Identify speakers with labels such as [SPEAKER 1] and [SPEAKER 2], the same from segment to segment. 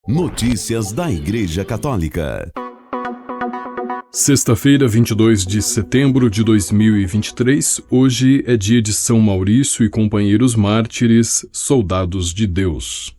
[SPEAKER 1] Notícias da Igreja Católica.
[SPEAKER 2] Sexta-feira, 22 de setembro de 2023, hoje é dia de São Maurício e companheiros mártires, soldados de Deus.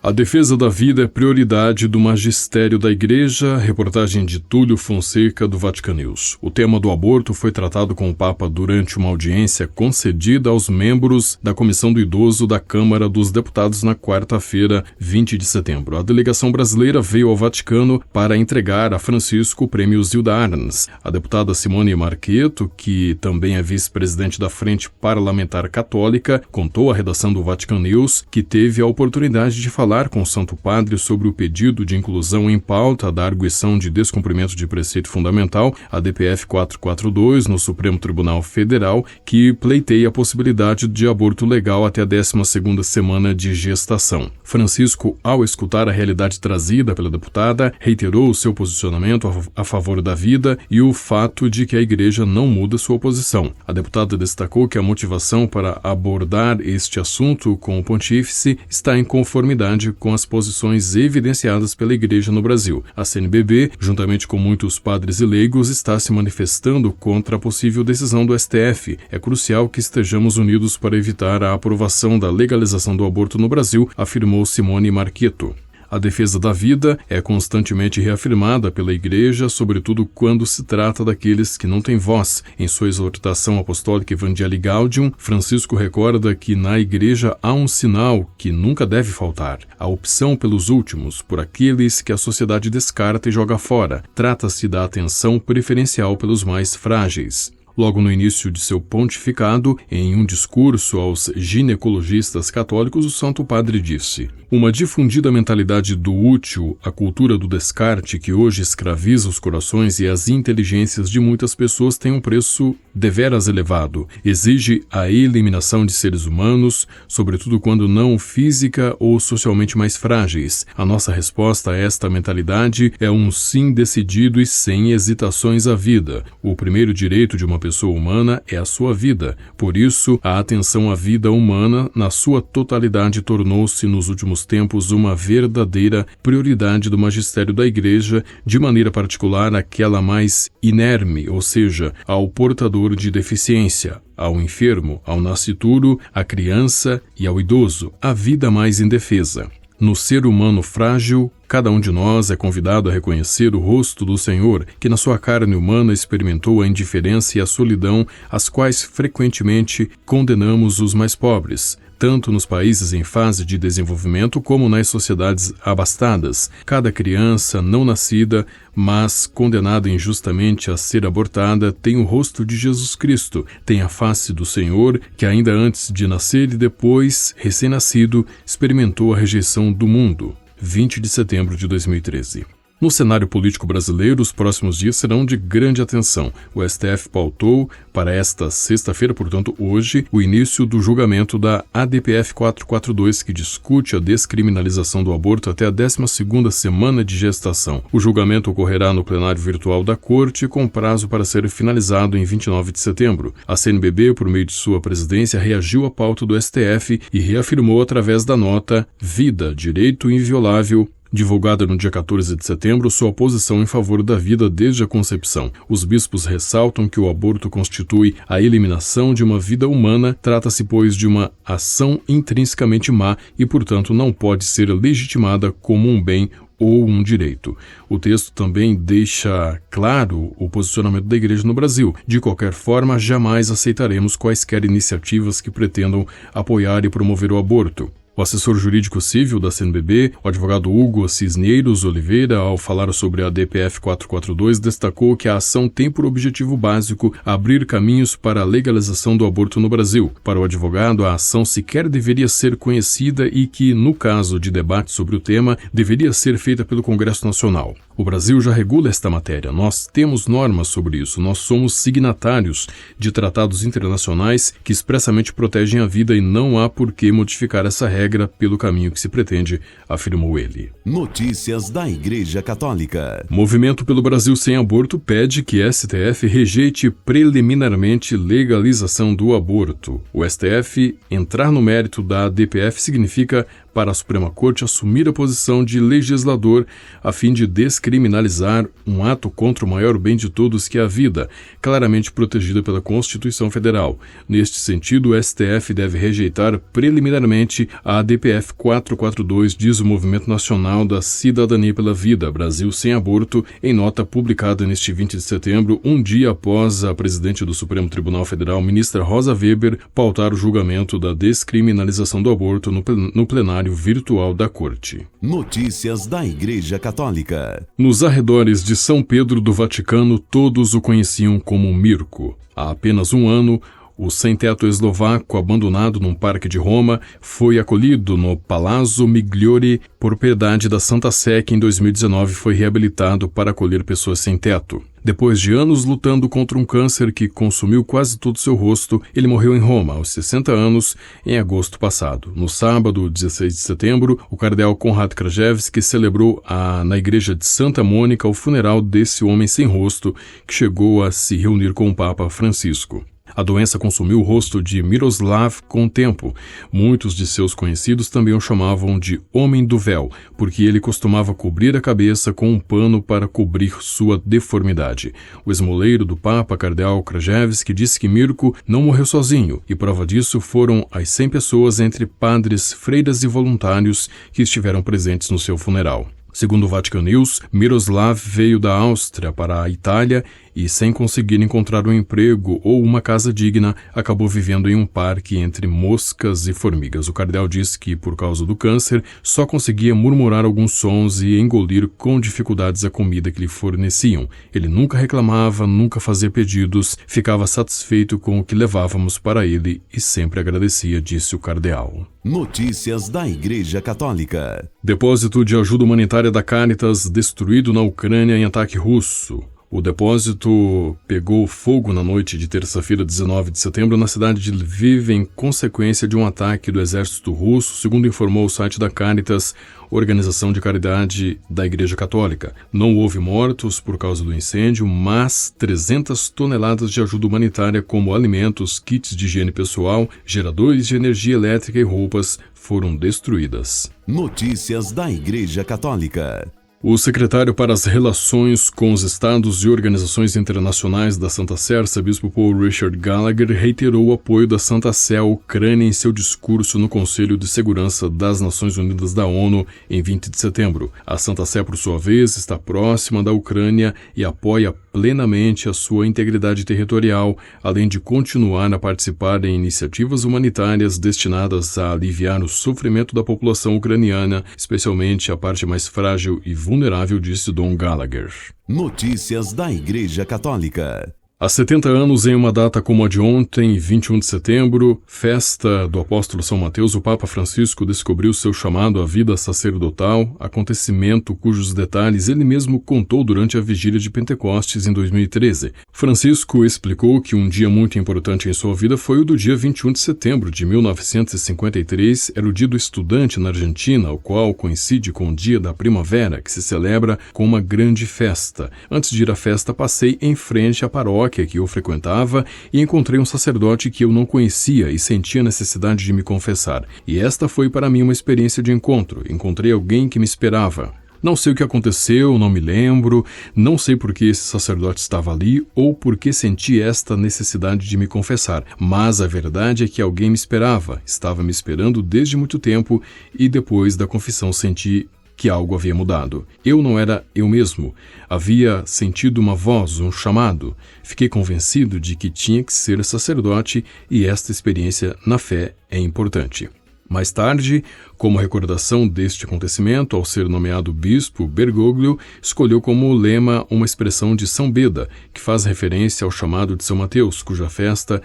[SPEAKER 2] A defesa da vida é prioridade do magistério da Igreja, reportagem de Túlio Fonseca, do Vatican News. O tema do aborto foi tratado com o Papa durante uma audiência concedida aos membros da Comissão do Idoso da Câmara dos Deputados na quarta-feira, 20 de setembro. A delegação brasileira veio ao Vaticano para entregar a Francisco o prêmio Zilda Arns. A deputada Simone Marchetto, que também é vice-presidente da Frente Parlamentar Católica, contou à redação do Vatican News que teve a oportunidade de falar com o Santo Padre sobre o pedido de inclusão em pauta da arguição de descumprimento de preceito fundamental, a DPF 442, no Supremo Tribunal Federal, que pleiteia a possibilidade de aborto legal até a 12ª semana de gestação. Francisco, ao escutar a realidade trazida pela deputada, reiterou o seu posicionamento a favor da vida e o fato de que a Igreja não muda sua posição. A deputada destacou que a motivação para abordar este assunto com o pontífice está em conformidade com as posições evidenciadas pela Igreja no Brasil. A CNBB, juntamente com muitos padres e leigos, está se manifestando contra a possível decisão do STF. É crucial que estejamos unidos para evitar a aprovação da legalização do aborto no Brasil, afirmou Simone Marchetto. A defesa da vida é constantemente reafirmada pela Igreja, sobretudo quando se trata daqueles que não têm voz. Em sua exortação apostólica Evangelii Gaudium, Francisco recorda que na Igreja há um sinal que nunca deve faltar: a opção pelos últimos, por aqueles que a sociedade descarta e joga fora. Trata-se da atenção preferencial pelos mais frágeis. Logo no início de seu pontificado, em um discurso aos ginecologistas católicos, o Santo Padre disse: uma difundida mentalidade do útil, a cultura do descarte que hoje escraviza os corações e as inteligências de muitas pessoas tem um preço deveras elevado. Exige a eliminação de seres humanos, sobretudo quando não física ou socialmente mais frágeis. A nossa resposta a esta mentalidade é um sim decidido e sem hesitações à vida. O primeiro direito de uma pessoa humana é a sua vida. Por isso, a atenção à vida humana, na sua totalidade, tornou-se nos últimos tempos uma verdadeira prioridade do magistério da Igreja, de maneira particular aquela mais inerme, ou seja, ao portador de deficiência, ao enfermo, ao nascituro, à criança e ao idoso, a vida mais indefesa. No ser humano frágil, cada um de nós é convidado a reconhecer o rosto do Senhor, que na sua carne humana experimentou a indiferença e a solidão, as quais frequentemente condenamos os mais pobres, tanto nos países em fase de desenvolvimento como nas sociedades abastadas. Cada criança não nascida, mas condenada injustamente a ser abortada, tem o rosto de Jesus Cristo, tem a face do Senhor, que ainda antes de nascer e depois, recém-nascido, experimentou a rejeição do mundo. 20 de setembro de 2013. No cenário político brasileiro, os próximos dias serão de grande atenção. O STF pautou para esta sexta-feira, portanto hoje, o início do julgamento da ADPF 442, que discute a descriminalização do aborto até a 12ª semana de gestação. O julgamento ocorrerá no plenário virtual da Corte, com prazo para ser finalizado em 29 de setembro. A CNBB, por meio de sua presidência, reagiu à pauta do STF e reafirmou através da nota Vida, Direito Inviolável, divulgada no dia 14 de setembro, sua posição em favor da vida desde a concepção. Os bispos ressaltam que o aborto constitui a eliminação de uma vida humana, trata-se, pois, de uma ação intrinsecamente má e, portanto, não pode ser legitimada como um bem ou um direito. O texto também deixa claro o posicionamento da Igreja no Brasil. De qualquer forma, jamais aceitaremos quaisquer iniciativas que pretendam apoiar e promover o aborto. O assessor jurídico civil da CNBB, o advogado Hugo Cisneiros Oliveira, ao falar sobre a DPF 442, destacou que a ação tem por objetivo básico abrir caminhos para a legalização do aborto no Brasil. Para o advogado, a ação sequer deveria ser conhecida e que, no caso de debate sobre o tema, deveria ser feita pelo Congresso Nacional. O Brasil já regula esta matéria, nós temos normas sobre isso, nós somos signatários de tratados internacionais que expressamente protegem a vida e não há por que modificar essa regra pelo caminho que se pretende, afirmou ele.
[SPEAKER 1] Notícias da Igreja Católica.
[SPEAKER 2] Movimento pelo Brasil Sem Aborto pede que STF rejeite preliminarmente legalização do aborto. O STF entrar no mérito da DPF significa para a Suprema Corte assumir a posição de legislador a fim de descriminalizar um ato contra o maior bem de todos que é a vida, claramente protegida pela Constituição Federal. Neste sentido, o STF deve rejeitar preliminarmente a DPF 442, diz o Movimento Nacional da Cidadania pela Vida, Brasil Sem Aborto, em nota publicada neste 20 de setembro, um dia após a presidente do Supremo Tribunal Federal, ministra Rosa Weber, pautar o julgamento da descriminalização do aborto no plenário virtual da Corte.
[SPEAKER 1] Notícias da Igreja Católica.
[SPEAKER 2] Nos arredores de São Pedro do Vaticano, todos o conheciam como Mirko. Há apenas um ano, o sem-teto eslovaco, abandonado num parque de Roma, foi acolhido no Palazzo Migliori, propriedade da Santa Sé, que em 2019 foi reabilitado para acolher pessoas sem teto. Depois de anos lutando contra um câncer que consumiu quase todo seu rosto, ele morreu em Roma, aos 60 anos, em agosto passado. No sábado, 16 de setembro, o cardeal Konrad Krajewski celebrou na igreja de Santa Mônica o funeral desse homem sem rosto que chegou a se reunir com o Papa Francisco. A doença consumiu o rosto de Miroslav com o tempo. Muitos de seus conhecidos também o chamavam de Homem do Véu, porque ele costumava cobrir a cabeça com um pano para cobrir sua deformidade. O esmoleiro do Papa, cardeal Krajewski, disse que Mirko não morreu sozinho, e prova disso foram as 100 pessoas entre padres, freiras e voluntários que estiveram presentes no seu funeral. Segundo o Vatican News, Miroslav veio da Áustria para a Itália e, sem conseguir encontrar um emprego ou uma casa digna, acabou vivendo em um parque entre moscas e formigas. O cardeal disse que, por causa do câncer, só conseguia murmurar alguns sons e engolir com dificuldades a comida que lhe forneciam. Ele nunca reclamava, nunca fazia pedidos, ficava satisfeito com o que levávamos para ele e sempre agradecia, disse o cardeal.
[SPEAKER 1] Notícias da Igreja Católica.
[SPEAKER 2] Depósito de ajuda humanitária da Caritas destruído na Ucrânia em ataque russo. O depósito pegou fogo na noite de terça-feira, 19 de setembro, na cidade de Lviv, em consequência de um ataque do exército russo, segundo informou o site da Caritas, organização de caridade da Igreja Católica. Não houve mortos por causa do incêndio, mas 300 toneladas de ajuda humanitária, como alimentos, kits de higiene pessoal, geradores de energia elétrica e roupas, foram destruídas.
[SPEAKER 1] Notícias da Igreja Católica.
[SPEAKER 2] O secretário para as Relações com os Estados e Organizações Internacionais da Santa Sé, arcebispo Paul Richard Gallagher, reiterou o apoio da Santa Sé à Ucrânia em seu discurso no Conselho de Segurança das Nações Unidas da ONU em 20 de setembro. A Santa Sé, por sua vez, está próxima da Ucrânia e apoia plenamente a sua integridade territorial, além de continuar a participar em iniciativas humanitárias destinadas a aliviar o sofrimento da população ucraniana, especialmente a parte mais frágil e vulnerável, disse Dom Gallagher.
[SPEAKER 1] Notícias da Igreja Católica.
[SPEAKER 2] Há 70 anos, em uma data como a de ontem, 21 de setembro, festa do apóstolo São Mateus, o Papa Francisco descobriu seu chamado à vida sacerdotal, acontecimento cujos detalhes ele mesmo contou durante a vigília de Pentecostes em 2013. Francisco explicou que um dia muito importante em sua vida foi o do dia 21 de setembro de 1953, era o dia do estudante na Argentina, o qual coincide com o dia da primavera, que se celebra com uma grande festa. Antes de ir à festa, passei em frente à paróquia que eu frequentava e encontrei um sacerdote que eu não conhecia e sentia necessidade de me confessar. E esta foi para mim uma experiência de encontro. Encontrei alguém que me esperava. Não sei o que aconteceu, não me lembro, não sei por que esse sacerdote estava ali ou por que senti esta necessidade de me confessar, mas a verdade é que alguém me esperava, estava me esperando desde muito tempo e depois da confissão senti que algo havia mudado. Eu não era eu mesmo. Havia sentido uma voz, um chamado. Fiquei convencido de que tinha que ser sacerdote e esta experiência na fé é importante. Mais tarde, como recordação deste acontecimento, ao ser nomeado bispo, Bergoglio escolheu como lema uma expressão de São Beda, que faz referência ao chamado de São Mateus, cuja festa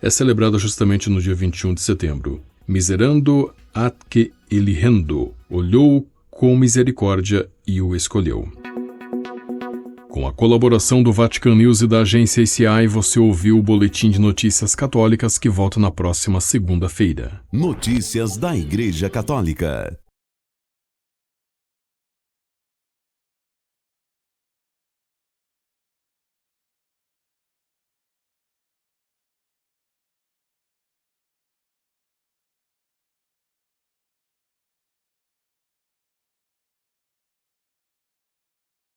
[SPEAKER 2] é celebrada justamente no dia 21 de setembro. Miserando atque elihendo, olhou com misericórdia e o escolheu. Com a colaboração do Vatican News e da agência ICI, você ouviu o Boletim de Notícias Católicas que volta na próxima segunda-feira.
[SPEAKER 1] Notícias da Igreja Católica.